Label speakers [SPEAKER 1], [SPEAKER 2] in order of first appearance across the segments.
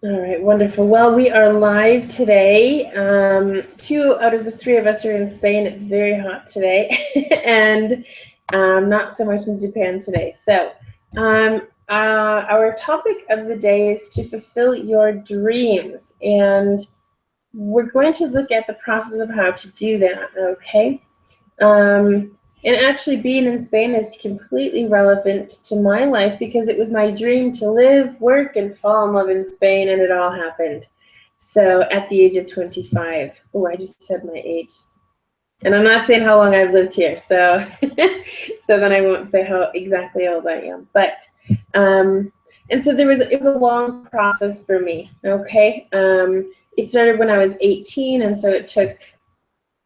[SPEAKER 1] All right, wonderful. Well, we are live today. 2 out of the 3 of us are in Spain. It's very hot today, and not so much in Japan today. So our topic of the day is to fulfill your dreams, and we're going to look at the process of how to do that, okay? And actually being in Spain is completely relevant to my life because it was my dream to live, work, and fall in love in Spain, and it all happened. So at the age of 25, oh, I just said my age. And I'm not saying how long I've lived here, so so then I won't say how exactly old I am. But and so it was a long process for me, okay? It started when I was 18, and so it took,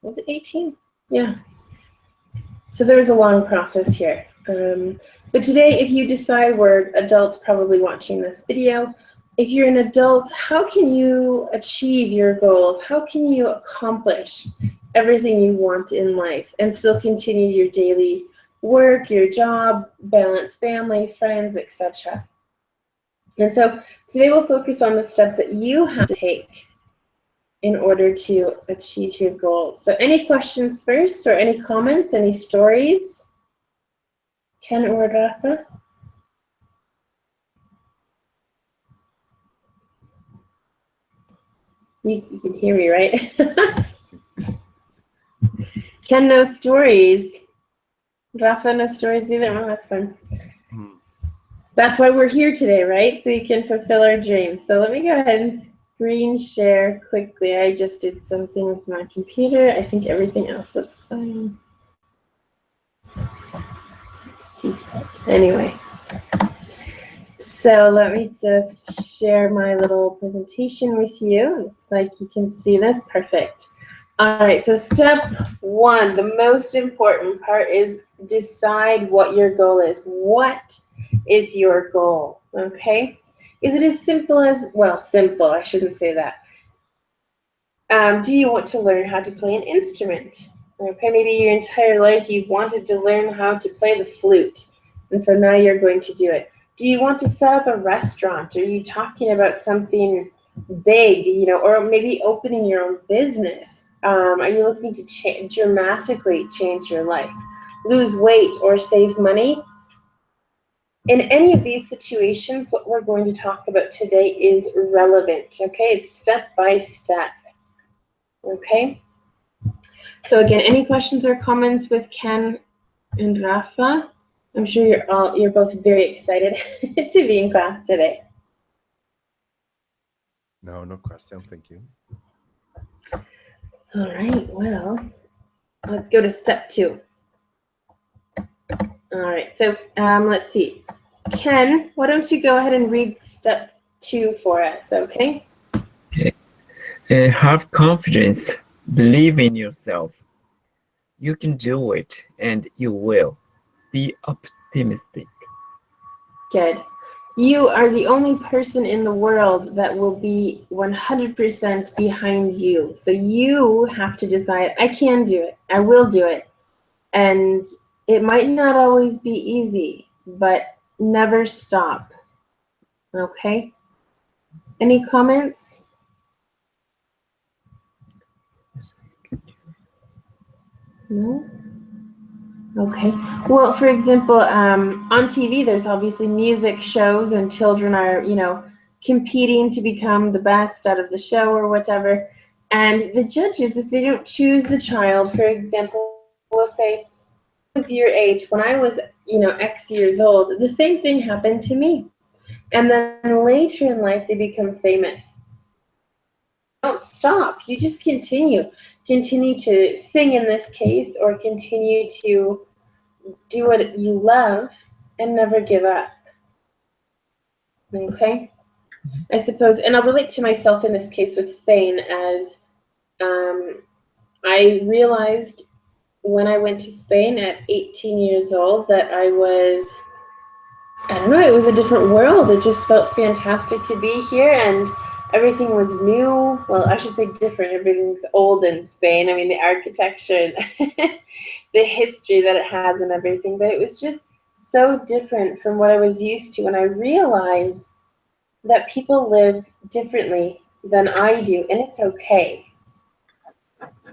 [SPEAKER 1] was it 18? Yeah. So there was a long process here. But today, if you decide we're adults probably watching this video, if you're an adult, how can you achieve your goals? How can you accomplish everything you want in life and still continue your daily work, your job, balance family, friends, etc.? And so today we'll focus on the steps that you have to take in order to achieve your goals. So any questions first, or any comments, any stories? Ken or Rafa? You can hear me, right? Ken, no stories. Rafa, no stories either. Oh, that's fun. That's why we're here today, right? So we can fulfill our dreams. So let me go ahead and screen share quickly. I just did something with my computer. I think everything else looks fine. Anyway, so let me just share my little presentation with you. Looks like you can see this. Perfect. All right, so step 1, the most important part is decide what your goal is. What is your goal, okay? Is it as simple as, well, simple, I shouldn't say that. Do you want to learn how to play an instrument? Okay, maybe your entire life you've wanted to learn how to play the flute, and so now you're going to do it. Do you want to set up a restaurant? Are you talking about something big, you know, or maybe opening your own business? Are you looking to dramatically change your life, lose weight, or save money? In any of these situations, what we're going to talk about today is relevant, okay? It's step by step, okay? So again, any questions or comments with Ken and Rafa? I'm sure you're both very excited to be in class today.
[SPEAKER 2] No question, thank you.
[SPEAKER 1] All right, well, let's go to step 2. All right, so let's see. Ken, why don't you go ahead and read step 2 for us, okay?
[SPEAKER 3] Okay. Have confidence. Believe in yourself. You can do it, and you will. Be optimistic.
[SPEAKER 1] Good. You are the only person in the world that will be 100% behind you. So you have to decide, I can do it. I will do it. And it might not always be easy, but never stop. Okay? Any comments? No? Okay. Well, for example, on TV, there's obviously music shows and children are, you know, competing to become the best out of the show or whatever. And the judges, if they don't choose the child, for example, will say, was your age, when I was, you know, X years old, the same thing happened to me. And then later in life, they become famous. Don't stop. You just continue. Continue to sing in this case, or continue to do what you love and never give up. Okay? I suppose, and I'll relate to myself in this case with Spain, as I realized when I went to Spain at 18 years old that I was, I don't know, it was a different world. It just felt fantastic to be here, and everything was new. Well, I should say different. Everything's old in Spain. I mean, the architecture and the history that it has and everything, but it was just so different from what I was used to. And I realized that people live differently than I do, and it's okay.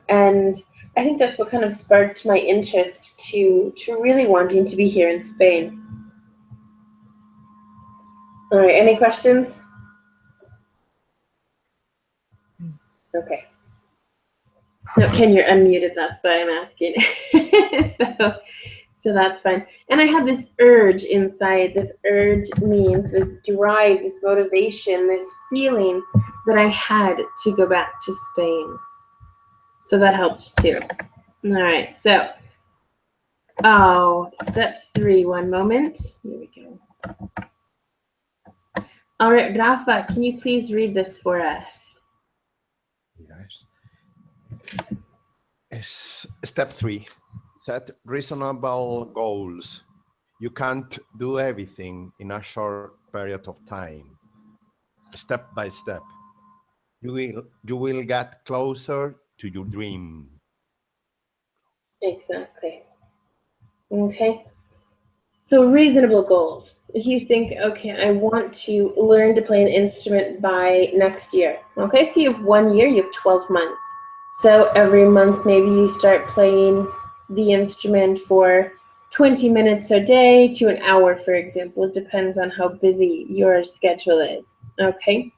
[SPEAKER 1] And I think that's what kind of sparked my interest to really wanting to be here in Spain. All right, any questions? Okay. No, Ken, you're unmuted. That's why I'm asking. So that's fine. And I had this urge inside. This urge means this drive, this motivation, this feeling that I had to go back to Spain. So that helped too. All right. So, step 3. One moment. Here we go. All right, Rafa, can you please read this for us?
[SPEAKER 2] Yes. Step 3. Set reasonable goals. You can't do everything in a short period of time. Step by step, you will get closer to your dream.
[SPEAKER 1] Exactly. Okay. So reasonable goals. If you think, okay, I want to learn to play an instrument by next year. Okay, so you have 1 year, you have 12 months. So every month, maybe you start playing the instrument for 20 minutes a day to an hour, for example. It depends on how busy your schedule is. Okay.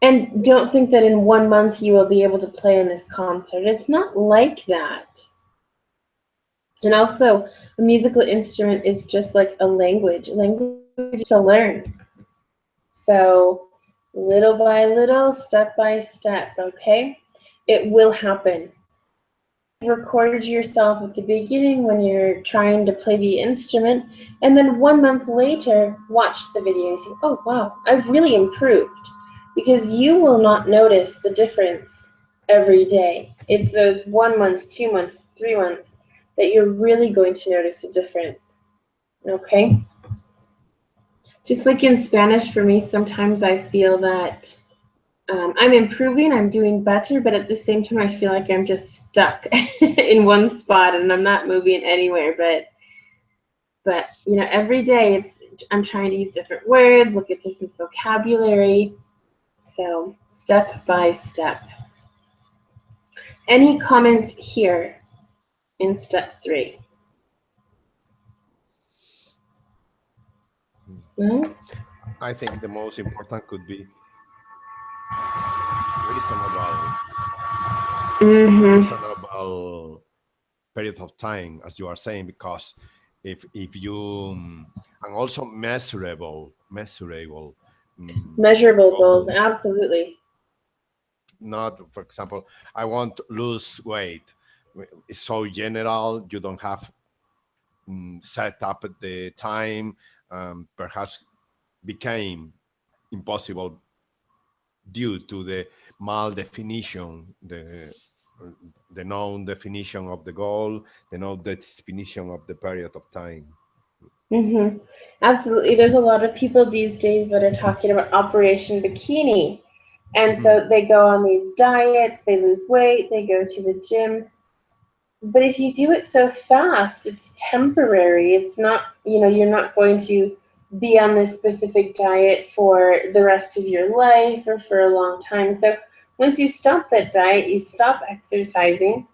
[SPEAKER 1] And don't think that in 1 month you will be able to play in this concert. It's not like that. And also, a musical instrument is just like a language. Language is to learn. So, little by little, step by step, okay? It will happen. Record yourself at the beginning when you're trying to play the instrument, and then 1 month later, watch the video and think, oh, wow, I've really improved. Because you will not notice the difference every day. It's those 1 month, 2 months, 3 months that you're really going to notice a difference. Okay? Just like in Spanish, for me, sometimes I feel that I'm improving, I'm doing better, but at the same time, I feel like I'm just stuck in one spot and I'm not moving anywhere. But you know, every day I'm trying to use different words, look at different vocabulary. So step by step. Any comments here in step 3? Mm-hmm.
[SPEAKER 2] I think the most important could be reasonable period of time, as you are saying, because if you and also measurable
[SPEAKER 1] goals, absolutely.
[SPEAKER 2] Not, for example, I want to lose weight. It's so general, you don't have set up at the time, perhaps became impossible due to the mal definition, the known definition of the goal, the known definition of the period of time.
[SPEAKER 1] Mm-hmm. Absolutely. There's a lot of people these days that are talking about Operation Bikini. And so they go on these diets, they lose weight, they go to the gym. But if you do it so fast, it's temporary. It's not, you're not going to be on this specific diet for the rest of your life or for a long time. So once you stop that diet, you stop exercising,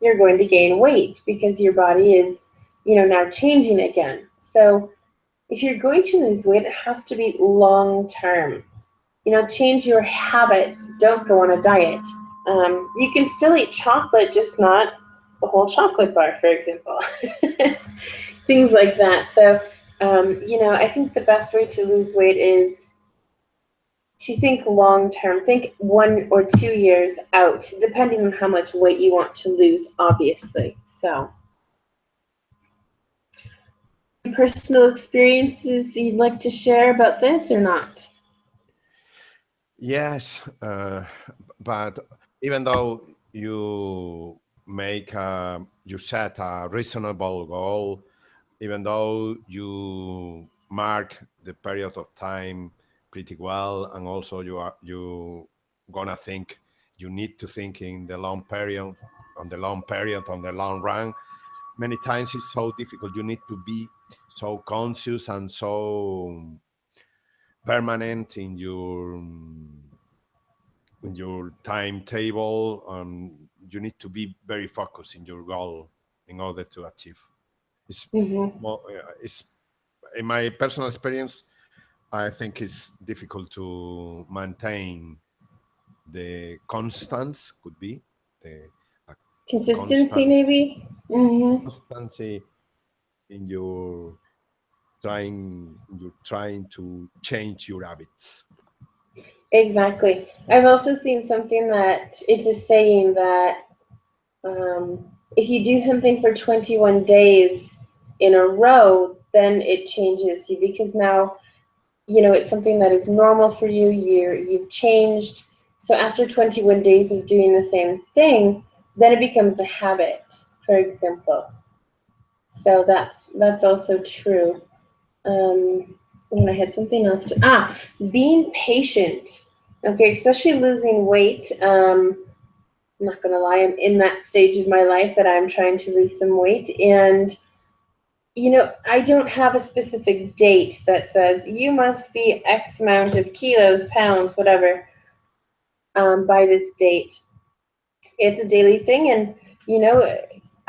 [SPEAKER 1] you're going to gain weight because your body is, now changing again. So if you're going to lose weight, it has to be long term. Change your habits. Don't go on a diet. You can still eat chocolate, just not a whole chocolate bar, for example. Things like that. So, I think the best way to lose weight is to think long term. Think 1 or 2 years out, depending on how much weight you want to lose, obviously. So, personal experiences you'd like to share about this or not?
[SPEAKER 2] Yes, but even though you set a reasonable goal, even though you mark the period of time pretty well, and also you gonna think, you need to think in the long period, on the long run. Many times it's so difficult. You need to be so conscious and so permanent in your timetable. You need to be very focused in your goal in order to achieve. It's in my personal experience, I think it's difficult to maintain the constance, could be the
[SPEAKER 1] Consistency, maybe.
[SPEAKER 2] constancy in your trying to change your habits.
[SPEAKER 1] Exactly. I've also seen something that it's a saying that if you do something for 21 days in a row, then it changes you, because now, you know, it's something that is normal for you. You've changed. So after 21 days of doing the same thing, then it becomes a habit, for example. So that's also true. And I had something else to being patient. Okay, especially losing weight. I'm not gonna lie, I'm in that stage of my life that I'm trying to lose some weight, and you know, I don't have a specific date that says you must be X amount of kilos, pounds, whatever, by this date. It's a daily thing, and you know,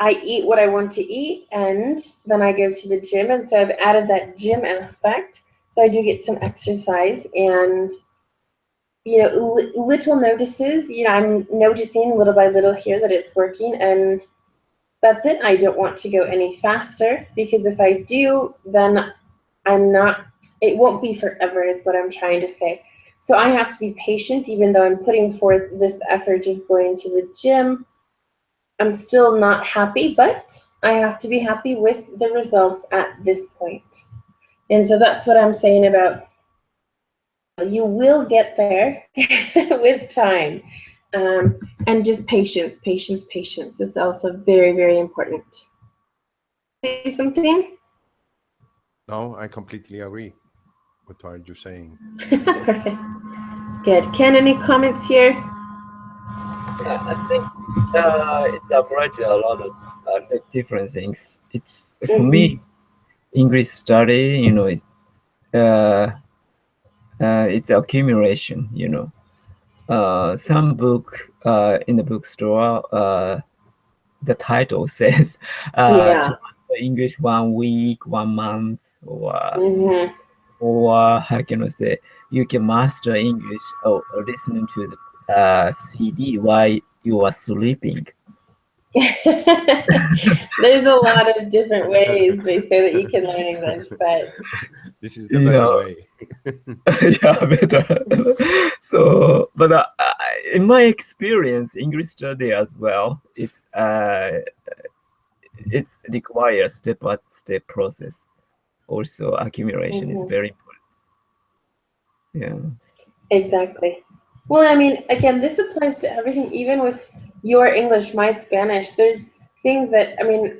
[SPEAKER 1] I eat what I want to eat, and then I go to the gym, and so I've added that gym aspect. So I do get some exercise, and you know, little notices. You know, I'm noticing little by little here that it's working, and that's it. I don't want to go any faster, because if I do, then it won't be forever, is what I'm trying to say. So I have to be patient, even though I'm putting forth this effort of going to the gym. I'm still not happy, but I have to be happy with the results at this point. And so that's what I'm saying about you will get there with time. And just patience. It's also very, very important. Say something?
[SPEAKER 2] No, I completely agree with what you're saying.
[SPEAKER 1] Okay. Good. Ken, any comments here?
[SPEAKER 3] Yeah, I think it's applied to a lot of different things. It's for me, English study, you know, it's accumulation. You know, some book in the bookstore, the title says
[SPEAKER 1] Yeah.
[SPEAKER 3] to master English 1 week, 1 month,
[SPEAKER 1] Mm-hmm.
[SPEAKER 3] or how can I say, you can master English or listening to the CD while you are sleeping.
[SPEAKER 1] There's a lot of different ways they say that you can learn English, but
[SPEAKER 2] this is the better way.
[SPEAKER 3] Yeah, better. So, but in my experience, English study as well, it's requires step-by-step process. Also, accumulation is very important. Yeah.
[SPEAKER 1] exactly. Well, I mean, again, this applies to everything, even with your English, my Spanish. There's things that, I mean,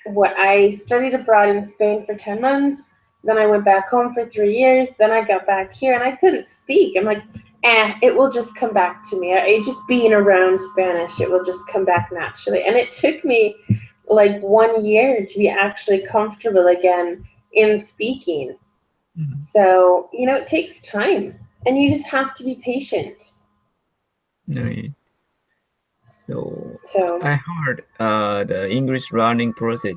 [SPEAKER 1] what I studied abroad in Spain for 10 months, then I went back home for 3 years, then I got back here and I couldn't speak. I'm like, it will just come back to me. Just being around Spanish, it will just come back naturally. And it took me like 1 year to be actually comfortable again in speaking. So, you know, it takes time and you just have to be patient.
[SPEAKER 3] Right. So I heard the English learning process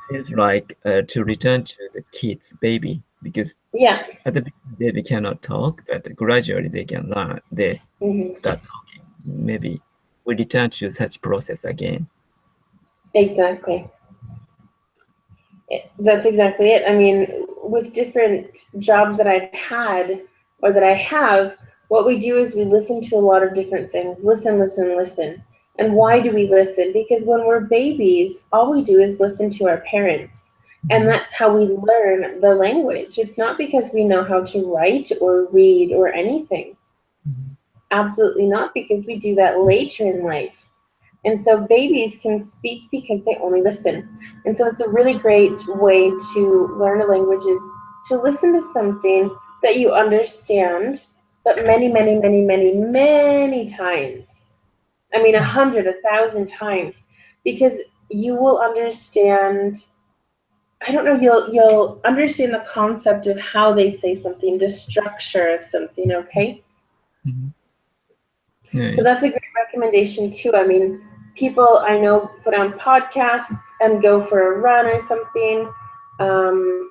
[SPEAKER 3] seems like to return to the kids, baby, because
[SPEAKER 1] yeah,
[SPEAKER 3] at the beginning baby cannot talk, but gradually they can learn. They start talking. Maybe we return to such process again.
[SPEAKER 1] exactly. That's exactly it. I mean, with different jobs that I've had or that I have, what we do is we listen to a lot of different things. Listen. And why do we listen? Because when we're babies, all we do is listen to our parents. And that's how we learn the language. It's not because we know how to write or read or anything. Absolutely not, because we do that later in life. And so babies can speak because they only listen. And so it's a really great way to learn a language is to listen to something that you understand, but many times. I mean, 100, 1,000 times, because you will understand I don't know, you'll understand the concept of how they say something, the structure of something, okay?
[SPEAKER 3] Yeah.
[SPEAKER 1] So that's a great recommendation too. I mean, people I know put on podcasts and go for a run or something. I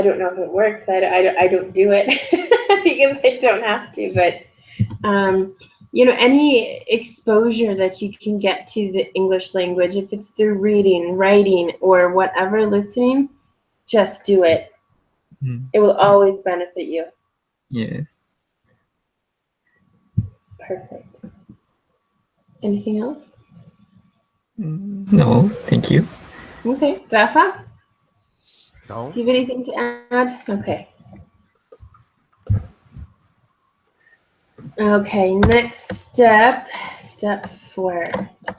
[SPEAKER 1] don't know if it works. I don't do it because I don't have to, but you know, any exposure that you can get to the English language, if it's through reading, writing, or whatever, listening, just do it. It will always benefit you.
[SPEAKER 3] Yes.
[SPEAKER 1] Perfect. Anything else?
[SPEAKER 3] No, thank you.
[SPEAKER 1] Okay, Rafa,
[SPEAKER 2] No?
[SPEAKER 1] do you have anything to add? Okay. Okay, next step 4.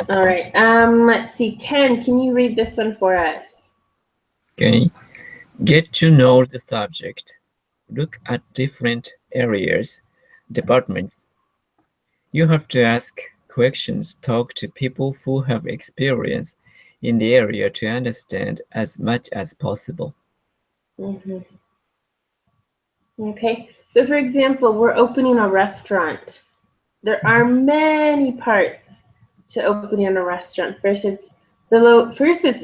[SPEAKER 1] All right. Let's see. Ken, can you read this one for us?
[SPEAKER 3] Okay. Get to know the subject. Look at different areas, departments. You have to ask questions, talk to people who have experience in the area to understand as much as possible.
[SPEAKER 1] Okay. So, for example, we're opening a restaurant. There are many parts to opening a restaurant. First, it's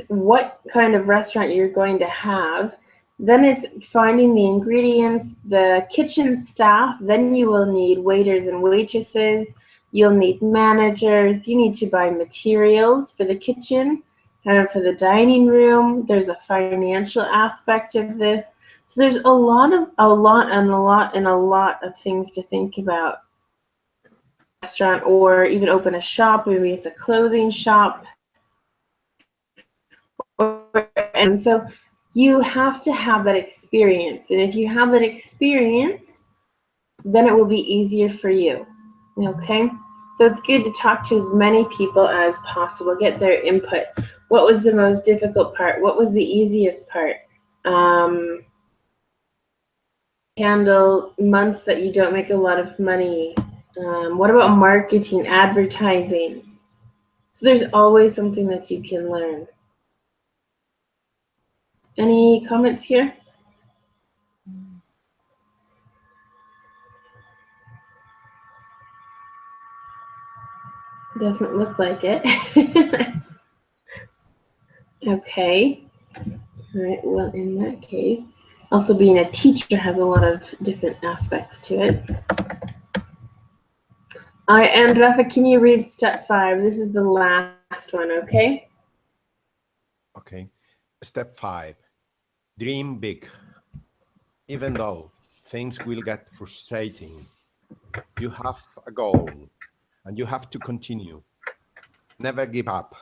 [SPEAKER 1] what kind of restaurant you're going to have. Then it's finding the ingredients, the kitchen staff. Then you will need waiters and waitresses. You'll need managers. You need to buy materials for the kitchen and for the dining room. There's a financial aspect of this. So there's a lot of things to think about. Restaurant, or even open a shop. Maybe it's a clothing shop. And so you have to have that experience. And if you have that experience, then it will be easier for you. Okay? So it's good to talk to as many people as possible, get their input. What was the most difficult part? What was the easiest part? Handle months that you don't make a lot of money. What about marketing, advertising? So there's always something that you can learn. Any comments here? Doesn't look like it. Okay. All right. Well, in that case, also being a teacher has a lot of different aspects to it. All right, and Rafa, can you read step 5? This is the last one, okay?
[SPEAKER 2] Okay. Step 5. Dream big. Even though things will get frustrating, you have a goal and you have to continue. Never give up.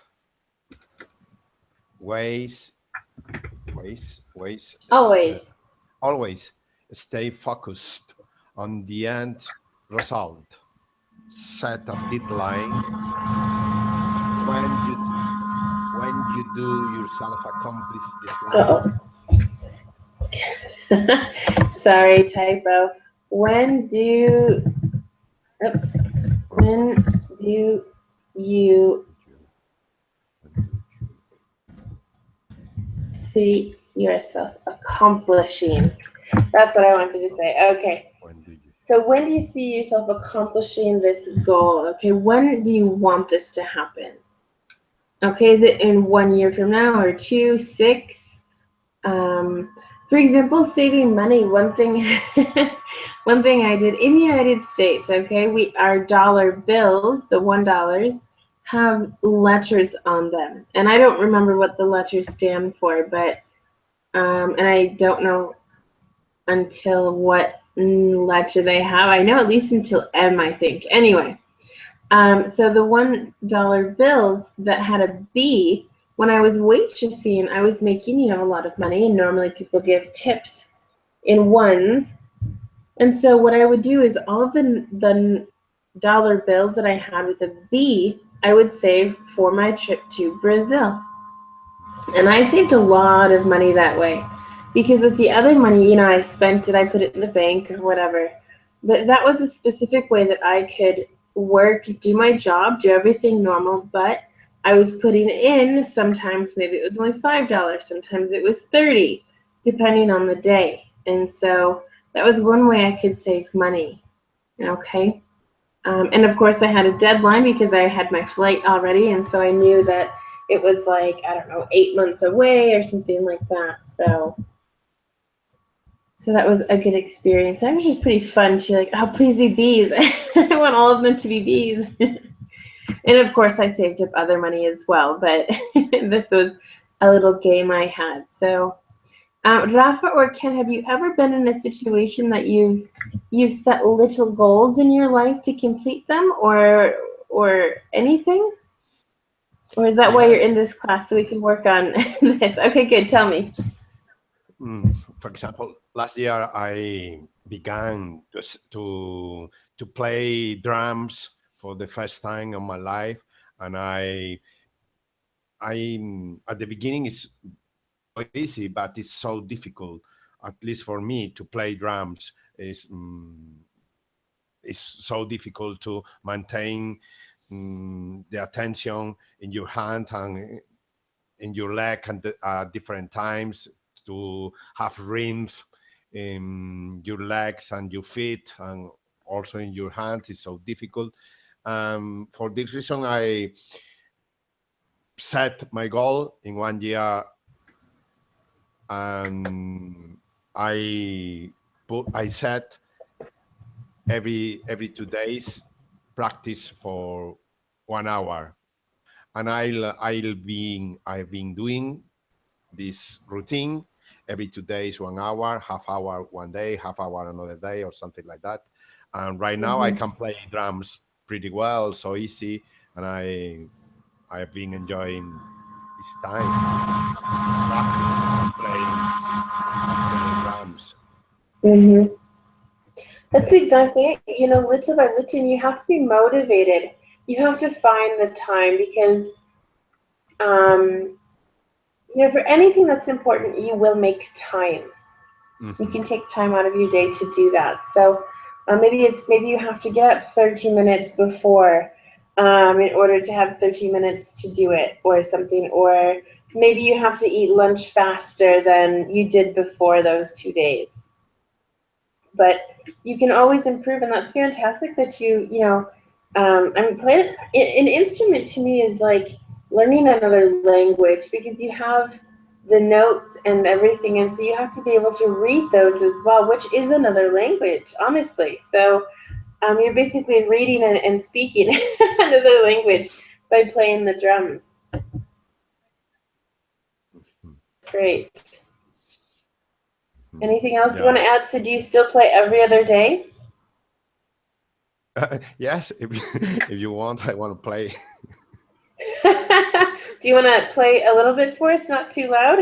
[SPEAKER 2] Always stay focused on the end result. Set a deadline. When you do yourself accomplish this line.
[SPEAKER 1] Sorry, typo. When do you see yourself accomplishing? That's what I wanted to say. Okay. So when do you see yourself accomplishing this goal? Okay, when do you want this to happen? Okay, is it in 1 year from now, or 2, 6? For example, saving money. One thing I did in the United States, okay, our dollar bills, the $1, have letters on them. And I don't remember what the letters stand for, but, and I don't know until what letter they have. I know at least until M, I think. Anyway, so the $1 bills that had a B, when I was waitressing, I was making, a lot of money, and normally people give tips in ones. And so what I would do is all of the dollar bills that I had with a B, I would save for my trip to Brazil. And I saved a lot of money that way, because with the other money, I spent it, I put it in the bank or whatever. But that was a specific way that I could work, do my job, do everything normal, but I was putting in, sometimes maybe it was only $5, sometimes it was $30, depending on the day. And so that was one way I could save money. Okay. And of course I had a deadline because I had my flight already. And so I knew that it was like, I don't know, 8 months away or something like that. So that was a good experience. That was just pretty fun too. Like, oh, please be bees. I want all of them to be bees. And of course I saved up other money as well, but this was a little game I had. So Rafa or Ken, have you ever been in a situation that you've set little goals in your life to complete them, or anything? Or is that why you're in this class, so we can work on this? Okay, good. Tell me.
[SPEAKER 2] For example, last year I began to play drums for the first time in my life, and I at the beginning it's easy, but it's so difficult, at least for me, to play drums. It's so difficult to maintain the attention in your hand and in your leg at different times, to have rhythms in your legs and your feet and also in your hands is so difficult. For this reason, I set my goal in 1 year, and I set every 2 days practice for 1 hour, and I've been doing this routine every 2 days, 1 hour, half hour one day, half hour another day, or something like that. And right now I can play drums pretty well, so easy, and I've been enjoying this time practicing playing drums.
[SPEAKER 1] That's exactly it. You know, little by little, you have to be motivated. You have to find the time because, you know, for anything that's important, you will make time. You can take time out of your day to do that. So maybe you have to get up 30 minutes before in order to have 30 minutes to do it or something. Or maybe you have to eat lunch faster than you did before those 2 days. But you can always improve, and that's fantastic that you know, I mean, playing an instrument to me is like learning another language, because you have the notes and everything, and so you have to be able to read those as well, which is another language, honestly. So you're basically reading and speaking another language by playing the drums. Great. Anything else you want to add? So do you still play every other day?
[SPEAKER 2] Yes, if you want, I want to play.
[SPEAKER 1] Do you want to play a little bit for us? Not too loud?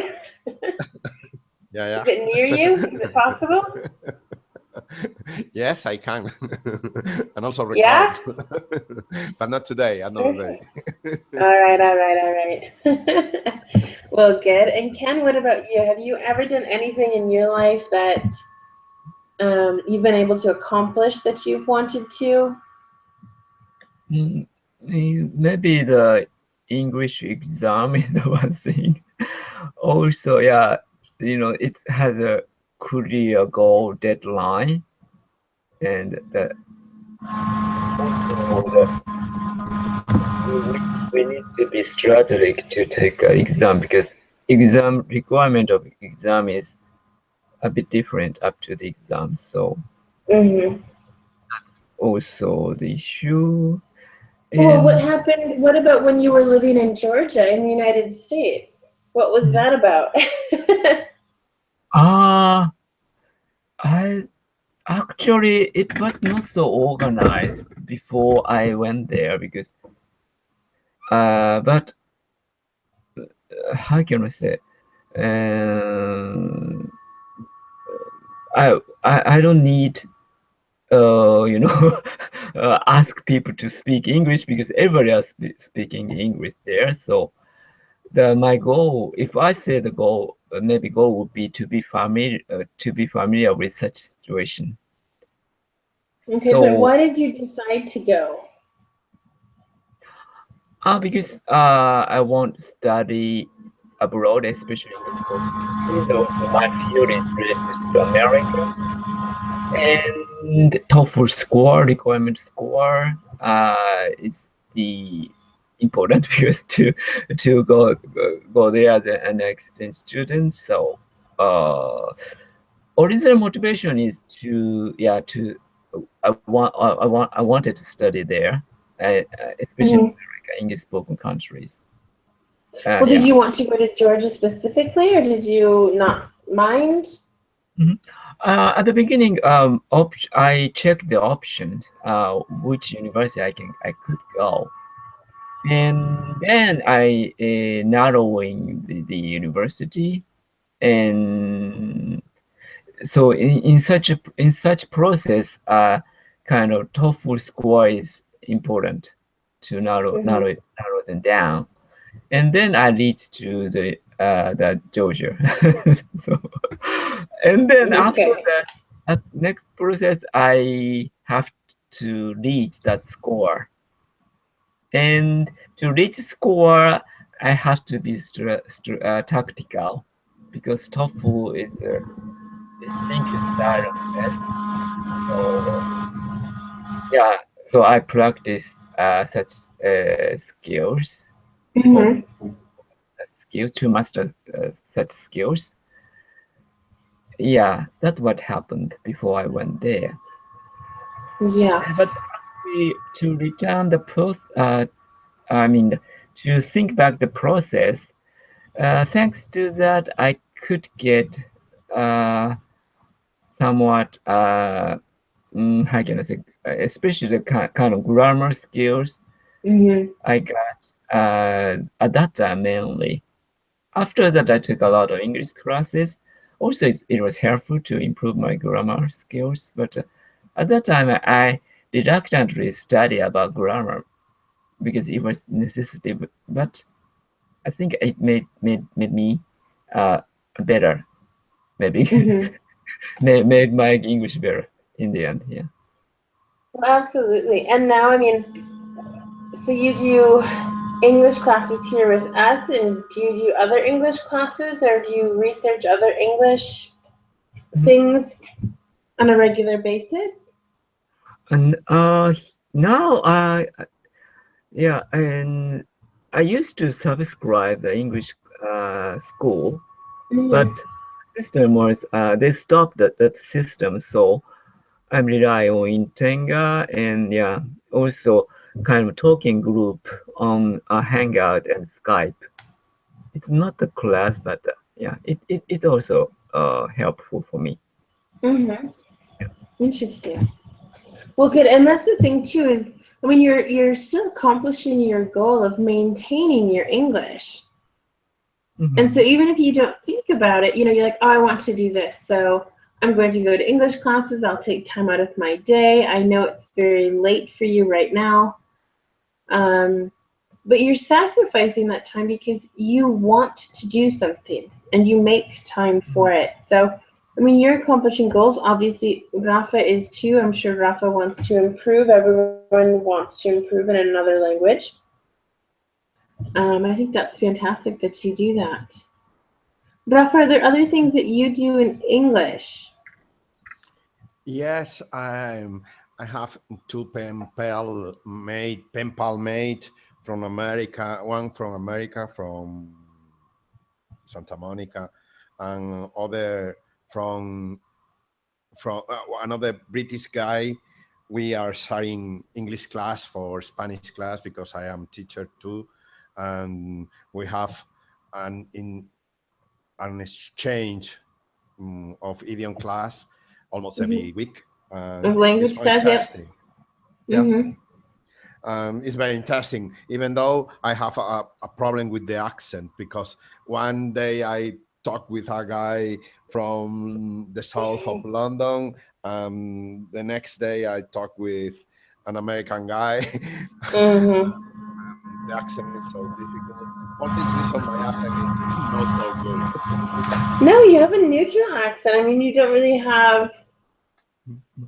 [SPEAKER 2] Yeah.
[SPEAKER 1] Is it near you? Is it possible?
[SPEAKER 2] Yes, I can. And also record.
[SPEAKER 1] Yeah?
[SPEAKER 2] But not today, another day.
[SPEAKER 1] All right. Well, good. And Ken, what about you? Have you ever done anything in your life that you've been able to accomplish that you've wanted to?
[SPEAKER 3] Maybe the English exam is the one thing. Also, yeah, you know, it has a clear goal deadline, and we need to be strategic to take an exam, because exam requirement of exam is a bit different up to the exam. So that's also the issue.
[SPEAKER 1] Well, what happened? What about when you were living in Georgia in the United States? What was that about?
[SPEAKER 3] Actually, it was not so organized before I went there, because but how can I say, I don't need you know ask people to speak English, because everybody is speaking English there. So my goal, if I say the goal, maybe goal would be to be familiar with such situation.
[SPEAKER 1] Okay, so, but why did you decide to go?
[SPEAKER 3] Because I want to study abroad, especially because my field is related to America. And TOEFL score, requirement score, is the important because to go there as an exchange student. So original motivation is to I wanted to study there, especially in America, English spoken countries.
[SPEAKER 1] Well, did you want to go to Georgia specifically, or did you not mind?
[SPEAKER 3] At the beginning, I checked the options, which university I could go, and then I narrowing the university, and so in such process, kind of TOEFL score is important to narrow them down, and then I reached to the Georgia. So, and then after that, at next process, I have to reach that score, and to reach score, I have to be tactical, because TOEFL is thinking style of it. So yeah, so I practice such skills, to master such skills. Yeah, that's what happened before I went there.
[SPEAKER 1] Yeah.
[SPEAKER 3] But to return the to think back the process, thanks to that, I could get somewhat, how can I say, especially the kind of grammar skills I got at that time mainly. After that, I took a lot of English classes. Also, it was helpful to improve my grammar skills. But at that time, I reluctantly studied about grammar because it was necessity. But I think it made me better. Maybe made my English better in the end. Yeah.
[SPEAKER 1] Well, absolutely. And now, I mean, so you do English classes here with us, and do you do other English classes, or do you research other English things on a regular basis?
[SPEAKER 3] And now and I used to subscribe the English school, but system was they stopped that system, so I'm relying on Intenga, and also kind of talking group on Hangout and Skype. It's not the class, but it also helpful for me.
[SPEAKER 1] Interesting. Well, good. And that's the thing too, is I mean, you're still accomplishing your goal of maintaining your English. And so even if you don't think about it, you're like, oh, I want to do this, so I'm going to go to English classes. I'll take time out of my day. I know it's very late for you right now. But you're sacrificing that time because you want to do something and you make time for it. So, I mean, you're accomplishing goals. Obviously, Rafa is too. I'm sure Rafa wants to improve. Everyone wants to improve in another language. I think that's fantastic that you do that. Rafa, are there other things that you do in English?
[SPEAKER 2] Yes, I have two Penpal made from America. One from America, from Santa Monica, and other from another British guy. We are starting English class for Spanish class because I am teacher too, and we have an exchange of idiom class almost every week.
[SPEAKER 1] Of language class,
[SPEAKER 2] Yeah. It's very interesting, even though I have a problem with the accent, because one day I talked with a guy from the south of London. The next day I talked with an American guy. The accent is so difficult. For this reason, my accent is not so good.
[SPEAKER 1] No, you have a neutral accent. I mean, you don't really have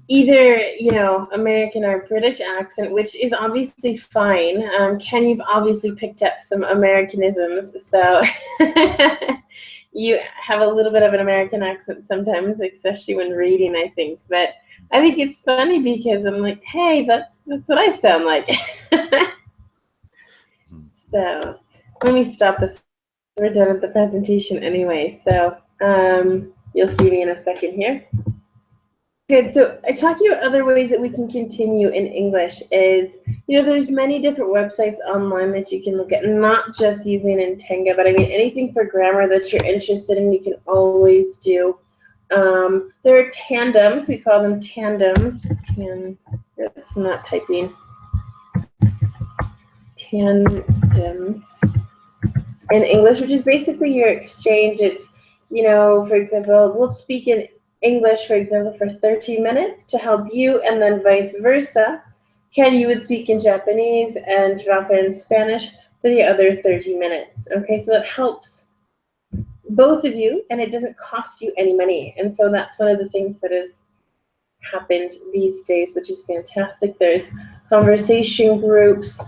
[SPEAKER 1] either, you know, American or British accent, which is obviously fine. Ken, you've obviously picked up some Americanisms, so you have a little bit of an American accent sometimes, especially when reading, I think. But I think it's funny because I'm like, hey, that's what I sound like. So let me stop this. We're done with the presentation anyway, so you'll see me in a second here. Good. So talking about other ways that we can continue in English is, you know, there's many different websites online that you can look at, not just using Intenga, but I mean anything for grammar that you're interested in, you can always do. There are tandems. We call them tandems. It's not typing. Tandems in English, which is basically your exchange. It's, you know, for example, we'll speak in English, for example, for 30 minutes to help you, and then vice versa. Ken, you would speak in Japanese and Rafa in Spanish for the other 30 minutes. Okay, so that helps both of you, and it doesn't cost you any money. And so that's one of the things that has happened these days, which is fantastic. There's conversation groups.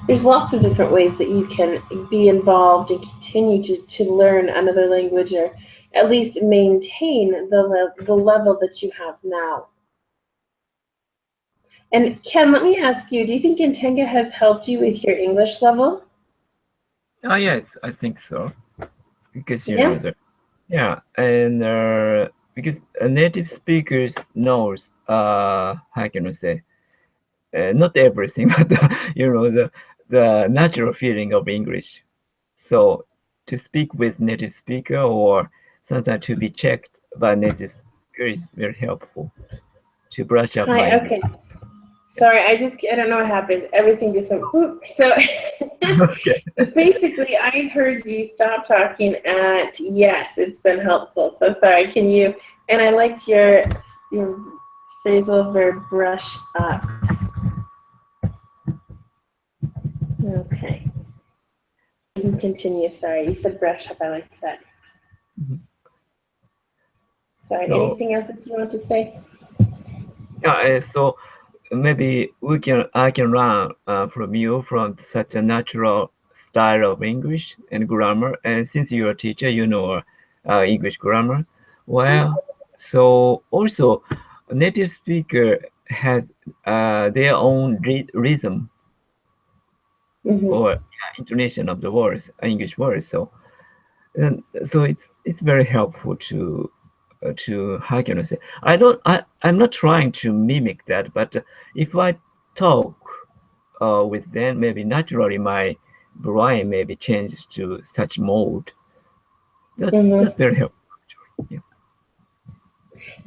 [SPEAKER 1] There's lots of different ways that you can be involved and continue to learn another language, or at least maintain the level that you have now. And Ken, let me ask you, do you think Intenga has helped you with your English level?
[SPEAKER 3] Yes, I think so. Because, you know, and because native speakers knows, how can I say, not everything, but, you know, the natural feeling of English. So to speak with native speaker, or sometimes to be checked by native speaker, is very helpful to brush up my English.
[SPEAKER 1] Okay. Sorry, I don't know what happened. Everything just went whoop. So,
[SPEAKER 3] Okay.
[SPEAKER 1] So basically, I heard you stop talking at yes, it's been helpful. So sorry, can you, and I liked your phrasal verb brush up. Okay. You can continue. Sorry, you said brush up. I like that. Sorry,
[SPEAKER 3] So,
[SPEAKER 1] anything else that you want to say?
[SPEAKER 3] Yeah, so maybe I can learn from you, from such a natural style of English and grammar. And since you're a teacher, you know English grammar well. So also, a native speaker has their own rhythm or intonation of the words, English words. So it's very helpful to how can I say? I'm not trying to mimic that, but if I talk with them, maybe naturally my brain maybe changes to such mode. That's very helpful. Yeah.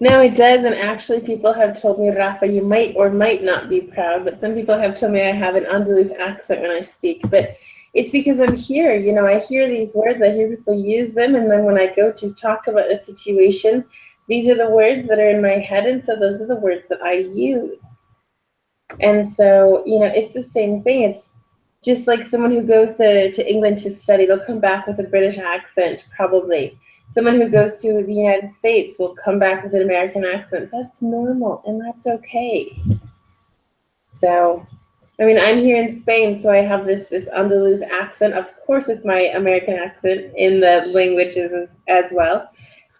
[SPEAKER 1] No, it does, and actually people have told me, Rafa, you might or might not be proud, but some people have told me I have an Andalus accent when I speak, but it's because I'm here, you know, I hear these words, I hear people use them, and then when I go to talk about a situation, these are the words that are in my head, and so those are the words that I use. And so, you know, it's the same thing. It's just like someone who goes to England to study, they'll come back with a British accent, probably. Someone who goes to the United States will come back with an American accent. That's normal, and that's okay. So, I mean, I'm here in Spain, so I have this Andalus accent, of course, with my American accent in the languages as well.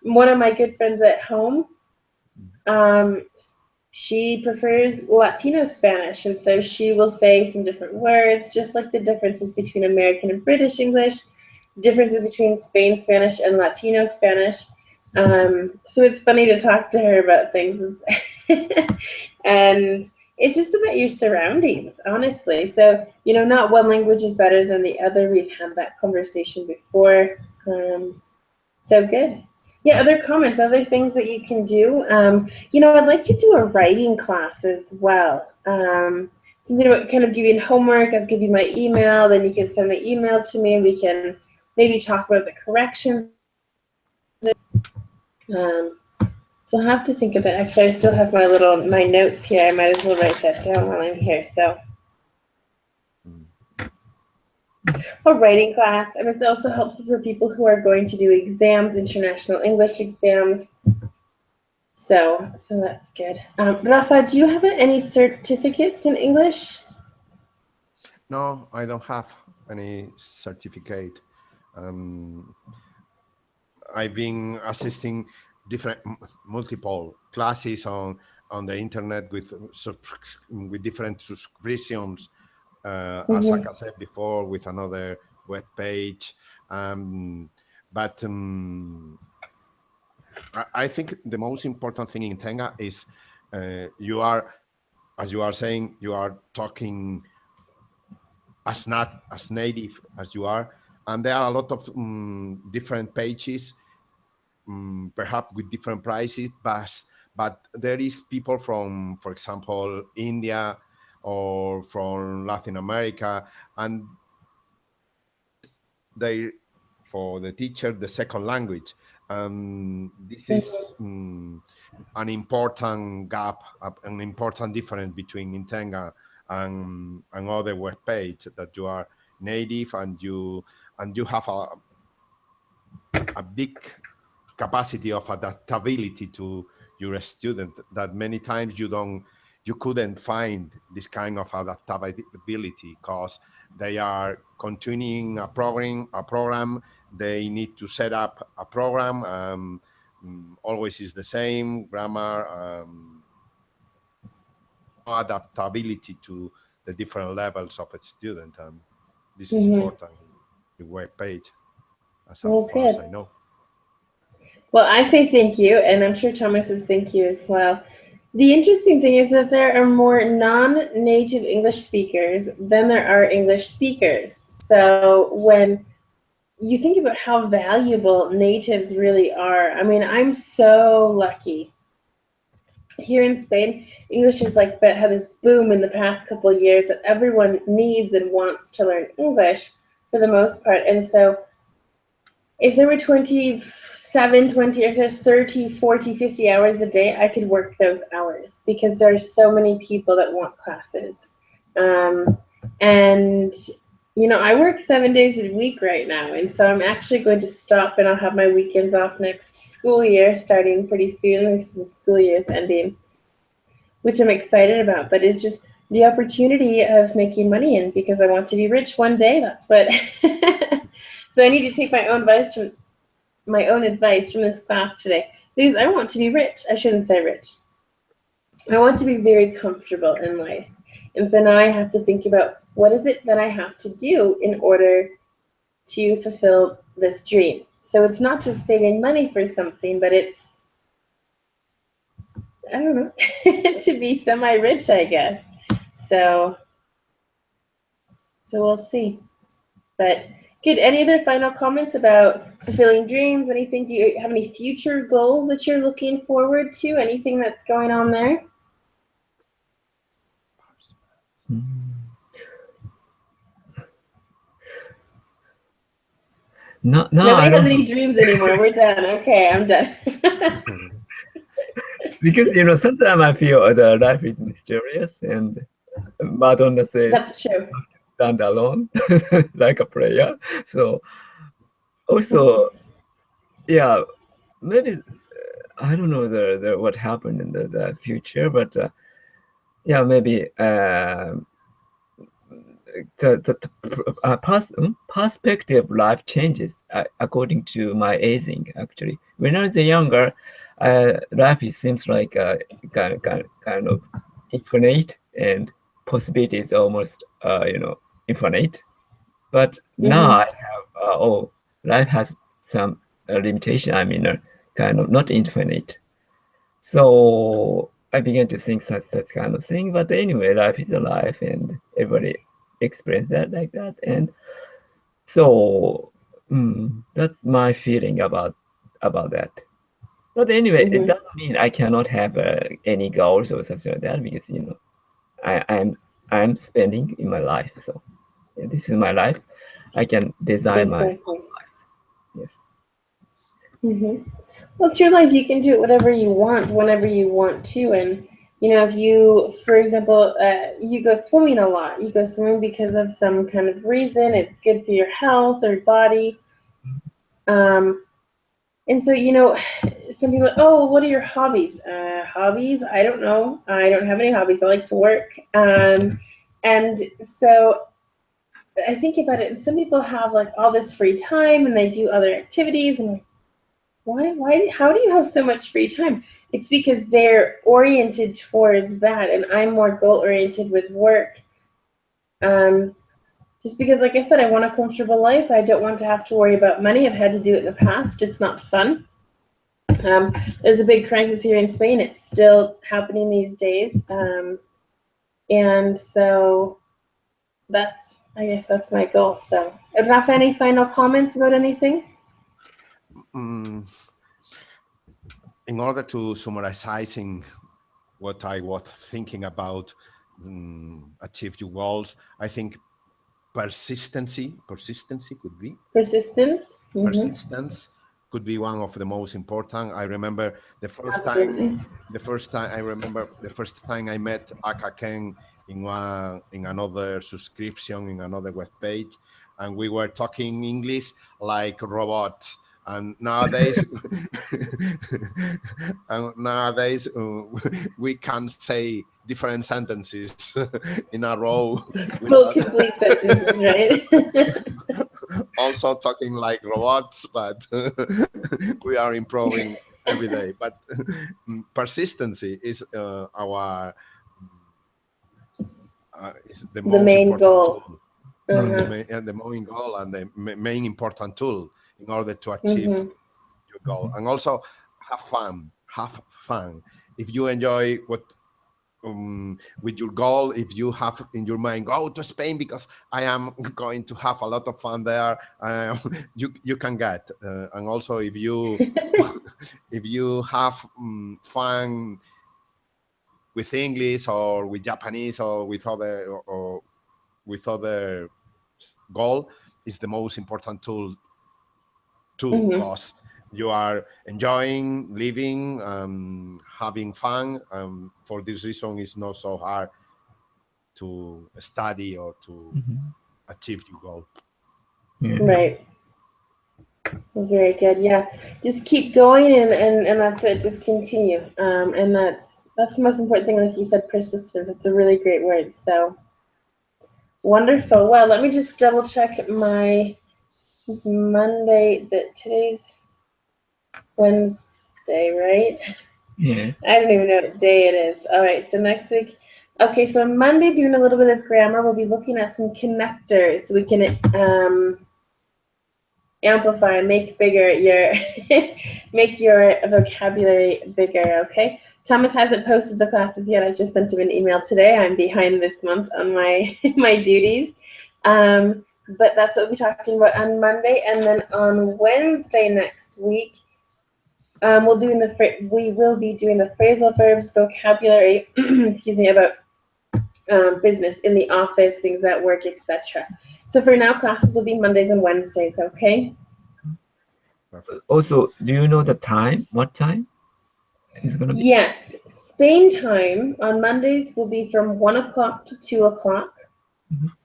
[SPEAKER 1] One of my good friends at home, she prefers Latino Spanish, and so she will say some different words, just like the differences between American and British English, differences between Spain Spanish and Latino Spanish. So it's funny to talk to her about things. And it's just about your surroundings, honestly. So, you know, not one language is better than the other. We've had that conversation before. So good. Yeah, other comments, other things that you can do. You know, I'd like to do a writing class as well. Something about kind of giving homework. I'll give you my email, then you can send the email to me, and we can maybe talk about the corrections. So I'll have to think of that. Actually, I still have my notes here. I might as well write that down while I'm here. So a writing class, and it's also helpful for people who are going to do exams, international English exams. So that's good. Rafa, do you have any certificates in English?
[SPEAKER 2] No, I don't have any certificate. Um, I've been assisting different multiple classes on the internet with different subscriptions, as I said before, with another web page. But I think the most important thing in Tenga is you are, as you are saying, you are talking as not as native as you are, and there are a lot of different pages, perhaps with different prices, but there is people from, for example, India or from Latin America, and they, for the teacher, the second language. This is an important gap, an important difference between Intenga and other web page, that you are native and you have a big capacity of adaptability to your student, that many times you couldn't find this kind of adaptability, because they are continuing a program. They need to set up a program, always is the same grammar, adaptability to the different levels of a student, and this is important in the web page, as far as I know.
[SPEAKER 1] Well, I say thank you, and I'm sure Thomas says thank you as well. The interesting thing is that there are more non-native English speakers than there are English speakers. So when you think about how valuable natives really are, I mean, I'm so lucky. Here in Spain, English has like had this boom in the past couple of years that everyone needs and wants to learn English for the most part. And so if there were 27, 20, or 30, 40, 50 hours a day, I could work those hours because there are so many people that want classes. And, you know, I work 7 days a week right now. And so I'm actually going to stop, and I'll have my weekends off next school year, starting pretty soon. The school year is ending, which I'm excited about. But it's just the opportunity of making money in, because I want to be rich one day. That's what... So I need to take my own advice from this class today, because I want to be rich. I shouldn't say rich. I want to be very comfortable in life. And so now I have to think about, what is it that I have to do in order to fulfill this dream? So it's not just saving money for something, but it's, I don't know, to be semi-rich, I guess. So we'll see. But good. Any other final comments about fulfilling dreams? Anything? Do you have any future goals that you're looking forward to? Anything that's going on there?
[SPEAKER 3] No,
[SPEAKER 1] Nobody has any dreams anymore. We're done. Okay, I'm done.
[SPEAKER 3] Because, you know, sometimes I feel the life is mysterious, and Madonna says,
[SPEAKER 1] that's true.
[SPEAKER 3] Stand alone, like a prayer. So also, yeah, maybe I don't know the what happened in the future, but yeah, maybe the perspective life changes according to my aging. Actually, when I was younger, life seems like kind of infinite, and possibilities almost you know, infinite. But now I have life has some limitation. I mean, kind of not infinite. So I began to think such kind of thing. But anyway, life is a life, and everybody experience that like that. And so that's my feeling about that. But anyway, it doesn't mean I cannot have any goals or something like that, because, you know, I'm spending in my life. So yeah, this is my life. I can design my own life. Yes.
[SPEAKER 1] Well, it's your life. You can do whatever you want, whenever you want to. And, you know, if you, for example, you go swimming a lot, you go swimming because of some kind of reason, it's good for your health or body. And so, you know, some people, oh, what are your hobbies? Hobbies? I don't know. I don't have any hobbies. I like to work. And so I think about it, and some people have like all this free time and they do other activities. And how do you have so much free time? It's because they're oriented towards that, and I'm more goal oriented with work. Just because, like I said, I want a comfortable life. I don't want to have to worry about money. I've had to do it in the past. It's not fun. There's a big crisis here in Spain. It's still happening these days. And so I guess that's my goal. So, Rafa, any final comments about anything?
[SPEAKER 2] In order to summarizing what I was thinking about achieve your goals, I think persistence could be.
[SPEAKER 1] Persistence? Mm-hmm.
[SPEAKER 2] Persistence could be one of the most important. I remember the first time I met Aka Ken in another subscription in another web page, and we were talking English like robots. And nowadays, we can say different sentences in a row.
[SPEAKER 1] Full complete sentences, right?
[SPEAKER 2] Also talking like robots, but we are improving every day. But persistency is is the most
[SPEAKER 1] main
[SPEAKER 2] important
[SPEAKER 1] goal.
[SPEAKER 2] tool.
[SPEAKER 1] Uh-huh.
[SPEAKER 2] The main goal and the main important tool in order to achieve your goal. And also have fun. If you enjoy what with your goal, if you have in your mind, go to Spain because I am going to have a lot of fun there, you can get. And also if you if you have fun with English or with Japanese or with other goal, is the most important tool too, because you are enjoying living, having fun. For this reason, it's not so hard to study or to achieve your goal.
[SPEAKER 3] Yeah.
[SPEAKER 1] Right. Very good. Yeah. Just keep going, and that's it. Just continue. And that's the most important thing. Like you said, persistence. It's a really great word. So wonderful. Well, let me just double check my Monday. Today's Wednesday, right?
[SPEAKER 3] Yeah.
[SPEAKER 1] I don't even know what day it is. All right, so next week. Okay, so on Monday, doing a little bit of grammar, we'll be looking at some connectors. So we can amplify, make bigger make your vocabulary bigger, okay? Thomas hasn't posted the classes yet. I just sent him an email today. I'm behind this month on my my duties. But that's what we'll be talking about on Monday. And then on Wednesday next week, we will be doing the phrasal verbs, vocabulary, excuse me, about business in the office, things at work, etc. So for now, classes will be Mondays and Wednesdays, okay?
[SPEAKER 2] Perfect.
[SPEAKER 3] Also, do you know the time? What time it's going to be?
[SPEAKER 1] Yes. Spain time on Mondays will be from 1 o'clock to 2 o'clock.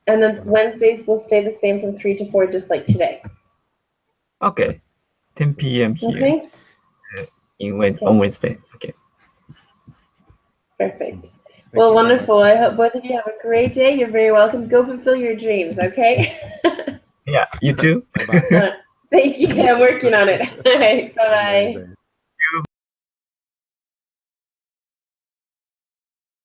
[SPEAKER 1] And then Wednesdays will stay the same from 3 to 4, just like today.
[SPEAKER 3] Okay. 10 p.m. here.
[SPEAKER 1] Okay.
[SPEAKER 3] On Wednesday. Okay.
[SPEAKER 1] Perfect. Well, wonderful. I hope both of you have a great day. You're very welcome. Go fulfill your dreams, okay?
[SPEAKER 3] Yeah, you too.
[SPEAKER 2] Bye-bye.
[SPEAKER 1] Thank you. I'm working on it. All right. Bye-bye.